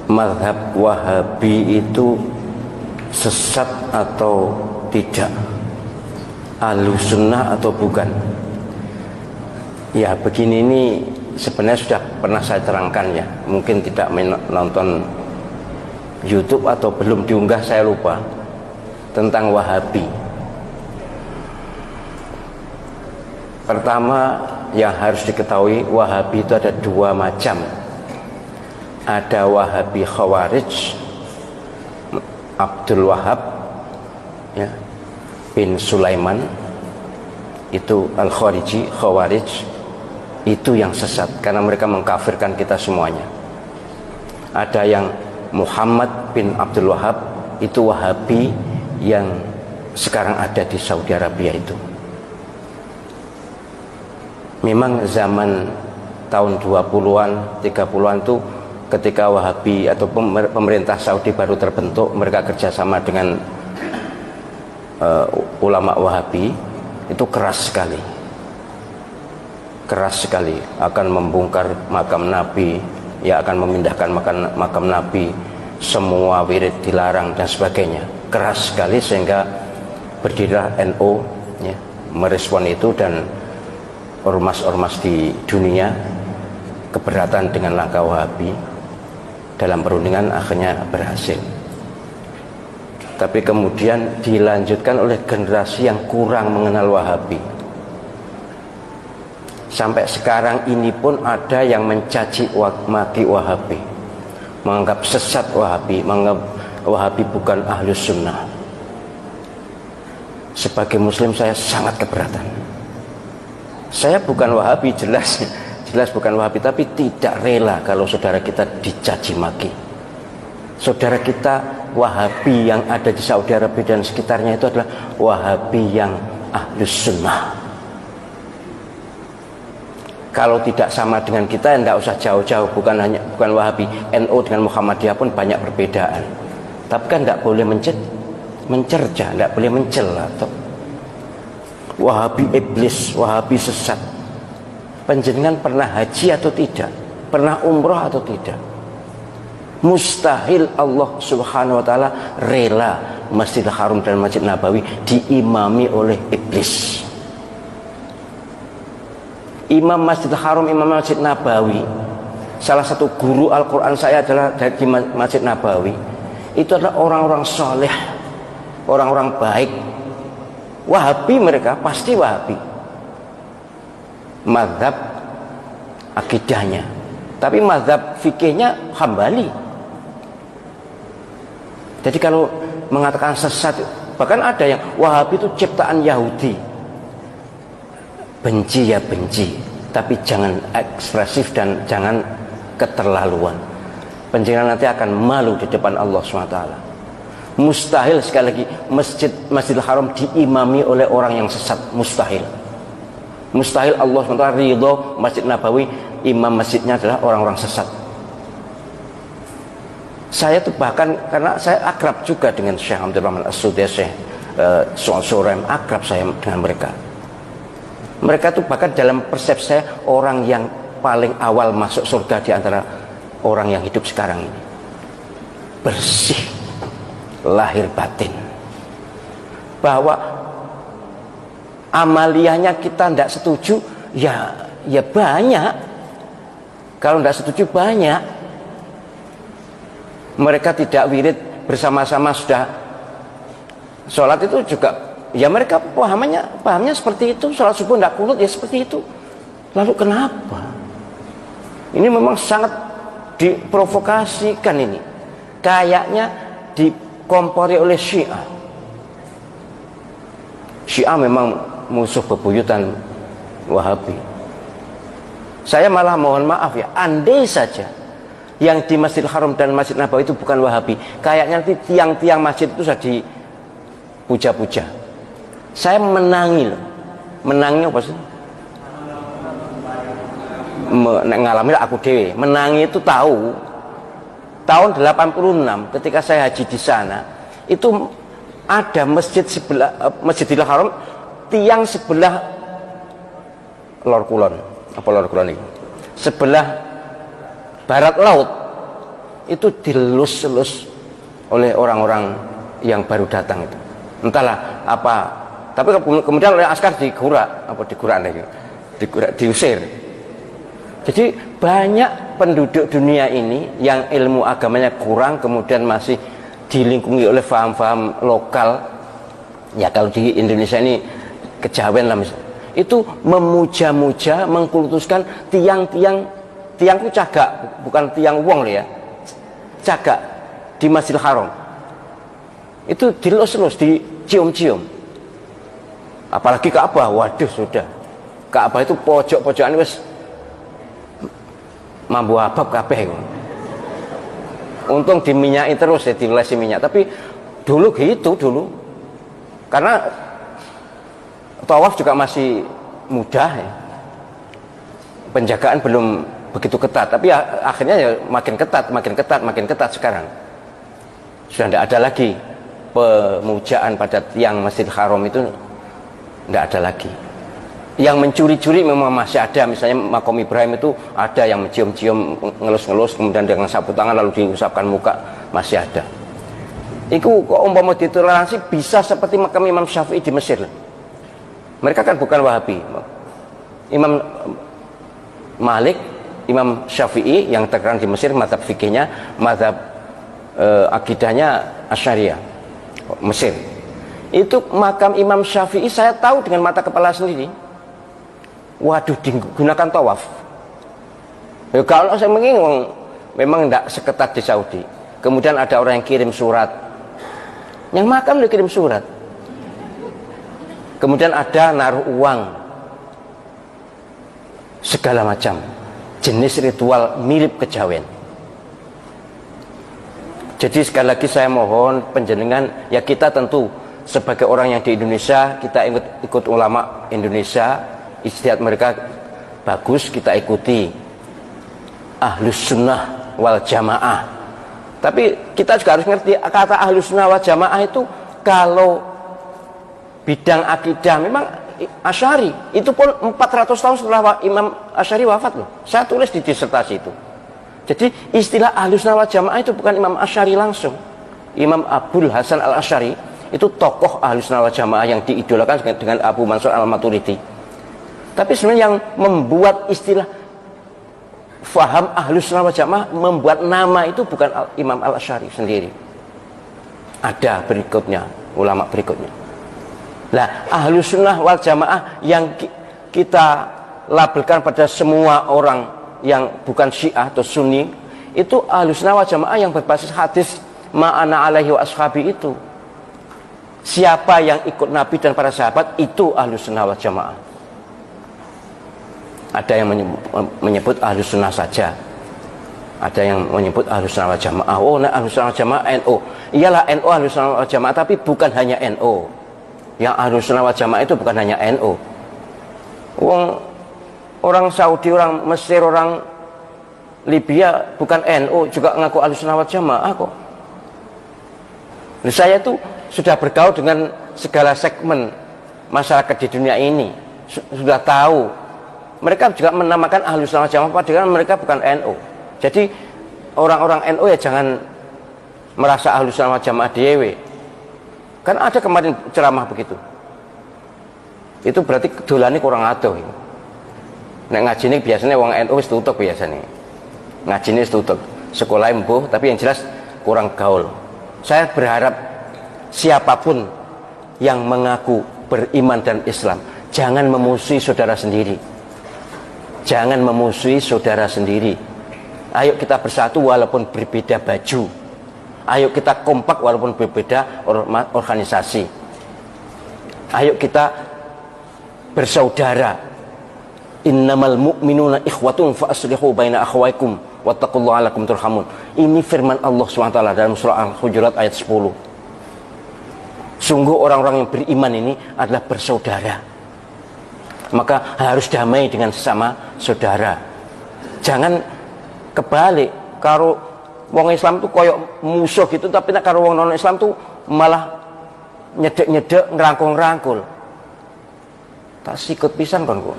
mazhab Wahabi itu sesat atau tidak, Ahlus Sunnah atau bukan? Ya begini, ini sebenarnya sudah pernah saya terangkan ya, mungkin tidak menonton YouTube atau belum diunggah, saya lupa, tentang Wahabi. Pertama yang harus diketahui, Wahabi itu ada dua macam. Ada Wahabi Khawarij, Abdul Wahab ya, bin Sulaiman, itu Al-Khariji, Khawarij, itu yang sesat karena mereka mengkafirkan kita semuanya. Ada yang Muhammad bin Abdul Wahab, itu Wahabi yang sekarang ada di Saudi Arabia. Itu memang zaman tahun 20-an 30-an tuh, ketika Wahabi atau pemerintah Saudi baru terbentuk, mereka kerjasama dengan ulama Wahabi, itu keras sekali akan membongkar makam Nabi ya, akan memindahkan makam Nabi, semua wirid dilarang dan sebagainya, keras sekali, sehingga berdirilah NU ya, merespon itu, dan ormas-ormas di dunia keberatan dengan langkah Wahabi. Dalam perundingan akhirnya berhasil, tapi kemudian dilanjutkan oleh generasi yang kurang mengenal Wahabi. Sampai sekarang ini pun ada yang mencaci maki Wahabi, menganggap sesat Wahabi, menganggap Wahabi bukan Ahlus Sunnah. Sebagai Muslim saya sangat keberatan. Saya bukan Wahabi, jelas bukan Wahabi, tapi tidak rela kalau saudara kita dicaci maki. Saudara kita Wahabi yang ada di Saudi Arabia dan sekitarnya itu adalah Wahabi yang Ahlus Sunnah. Kalau tidak sama dengan kita, tidak usah jauh-jauh, bukan Wahabi, NU dengan Muhammadiyah pun banyak perbedaan. Tapi kan tidak boleh mencerca, tidak boleh mencela. Wahabi iblis, Wahabi sesat. Panjenengan pernah haji atau tidak? Pernah umroh atau tidak? Mustahil Allah Subhanahu wa ta'ala rela Masjidil Haram dan Masjid Nabawi diimami oleh iblis. Imam Masjidil Haram, Imam Masjid Nabawi, salah satu guru Al-Quran saya adalah dari Masjid Nabawi. Itu adalah orang-orang soleh, orang-orang baik. Wahabi mereka, pasti Wahabi mazhab akidahnya, tapi mazhab fikihnya Hambali. Jadi kalau mengatakan sesat, bahkan ada yang Wahabi itu ciptaan Yahudi. Benci ya benci, tapi jangan ekspresif dan jangan keterlaluan. Panjenengan nanti akan malu di depan Allah SWT. Mustahil, sekali lagi, Masjidil Haram diimami oleh orang yang sesat, mustahil. Mustahil Allah SWT ridho Masjid Nabawi imam masjidnya adalah orang-orang sesat. Saya tuh bahkan, karena saya akrab juga dengan Syekh Abdul Rahman As-Sudais, Soal-Sorem, akrab saya dengan mereka. Mereka tuh bahkan dalam persepsi saya orang yang paling awal masuk surga di antara orang yang hidup sekarang ini. Bersih lahir batin. Bahwa amaliyahnya kita tidak setuju, ya banyak. Kalau tidak setuju banyak. Mereka tidak wirid bersama-sama sudah sholat itu juga, ya mereka pahamnya seperti itu. Sholat subuh tidak kunut, ya seperti itu. Lalu kenapa? Ini memang sangat diprovokasikan ini. Kayaknya dikompori oleh Syiah. Syiah memang musuh bebuyutan Wahabi. Saya malah mohon maaf ya, andai saja yang di Masjidil Haram dan Masjid Nabawi itu bukan Wahabi, kayaknya nanti tiang-tiang masjid itu sudah dipuja-puja. Saya menangi loh. Menangi apa sih? Ngalami aku dewe. Menangi itu tahu. Tahun 86 ketika saya haji di sana, itu ada masjid sebelah Masjidil Haram, tiang sebelah Lor Kulon, apa Lor Kulon ini? Sebelah barat laut itu dilus-lus oleh orang-orang yang baru datang itu. Entahlah apa, tapi kemudian oleh askar diusir. Jadi banyak penduduk dunia ini yang ilmu agamanya kurang, kemudian masih dilingkungi oleh faham-faham lokal. Ya kalau di Indonesia ini kejawen lah misalnya, itu memuja-muja, mengkultuskan tiangku cagak, bukan tiang wong ya, cagak di Masjidil Haram. Itu dilus-lus, dicium-cium. Apalagi Ka'bah, waduh sudah. Ka'bah itu pojok-pojokan wis mambu abab kabeh. Untung diminyaki terus ya, dilesi minyak. Tapi dulu gitu dulu. Karena tawaf juga masih mudah ya. Penjagaan belum begitu ketat, tapi akhirnya ya makin ketat sekarang. Sudah tidak ada lagi pemujaan pada tiang Masjidil Haram, itu tidak ada lagi. Yang mencuri-curi memang masih ada, misalnya Makom Ibrahim itu ada yang mencium-cium, ngelus-ngelus, kemudian dengan sapu tangan lalu diusapkan muka, masih ada. Itu kok umpama ditoleransi bisa seperti makam Imam Syafi'i di Mesir. Mereka kan bukan Wahabi. Imam Malik, Imam Syafi'i yang terkenal di Mesir, mazhab fikihnya, mazhab akidahnya Asy'ariyah, Mesir. Itu makam Imam Syafi'i saya tahu dengan mata kepala sendiri. Waduh, digunakan tawaf. Ya, kalau saya mengingung, memang tidak seketat di Saudi. Kemudian ada orang yang kirim surat, yang makam dia kirim surat. Kemudian ada naruh uang, segala macam jenis ritual mirip kejawen. Jadi sekali lagi saya mohon penjenengan, ya kita tentu sebagai orang yang di Indonesia, kita ikut ulama Indonesia, ijtihad mereka bagus, kita ikuti. Ahlus sunnah wal jamaah. Tapi kita juga harus ngerti kata ahlus sunnah wal jamaah itu kalau bidang akidah memang Asy'ari. Itu pun 400 tahun setelah Imam Asy'ari wafat loh. Saya tulis di disertasi itu. Jadi istilah ahlus sunnah wal jamaah itu bukan Imam Asy'ari langsung. Imam Abul Hasan al Asy'ari itu tokoh ahlus sunnah wal jamaah yang diidolakan dengan Abu Mansur al Maturidi. Tapi sebenarnya yang membuat istilah faham ahlus sunnah wal jamaah, membuat nama itu bukan Imam al Asy'ari sendiri. Ada berikutnya, ulama berikutnya. Nah, ahlus sunnah wal jamaah yang kita labelkan pada semua orang yang bukan Syiah atau Sunni, itu ahlus sunnah wal jamaah yang berbasis hadis ma'ana alaihi wa ashabi itu. Siapa yang ikut Nabi dan para sahabat, itu ahlus sunnah wal jamaah. Ada yang menyebut ahlus sunnah saja, ada yang menyebut ahlus sunnah wal jamaah. Oh, nah, ahlus sunnah wal jamaah NU. Iyalah NU ahlus sunnah wal jamaah, tapi bukan hanya NU. Yang ahlus sunnah wal jamaah itu bukan hanya NU. Orang Saudi, orang Mesir, orang Libya bukan NU juga ngaku ahlus sunnah wal jamaah kok. Nah, saya itu sudah bergaul dengan segala segmen masyarakat di dunia ini, sudah tahu. Mereka juga menamakan ahlus sunnah wal jamaah padahal mereka bukan NU. Jadi orang-orang NU ya jangan merasa ahlus sunnah wal jamaah dewe. Kan ada kemarin ceramah begitu. Itu berarti kedolane kurang adoh. Nek ngajine biasanya wong NU wis tutup biasanya. Ngajine wis tutup. Sekolah mbuh tapi yang jelas kurang gaul. Saya berharap siapapun yang mengaku beriman dan Islam, jangan memusuhi saudara sendiri. Jangan memusuhi saudara sendiri. Ayo kita bersatu walaupun berbeda baju. Ayo kita kompak walaupun berbeda organisasi. Ayo kita bersaudara. Innamal mu'minuna ikhwatun fa aslihu baina akhawaykum wattaqullaha la'allakum turhamun. Ini firman Allah SWT dalam surah Al-Hujurat ayat 10. Sungguh orang-orang yang beriman ini adalah bersaudara. Maka harus damai dengan sesama saudara. Jangan kebalik, karo wong Islam tuh koyok musuh gitu, tapi nak karo wong non Islam tuh malah nyedek-nyedek, ngerangkul-ngerangkul. Tak sikut pisan kon kok.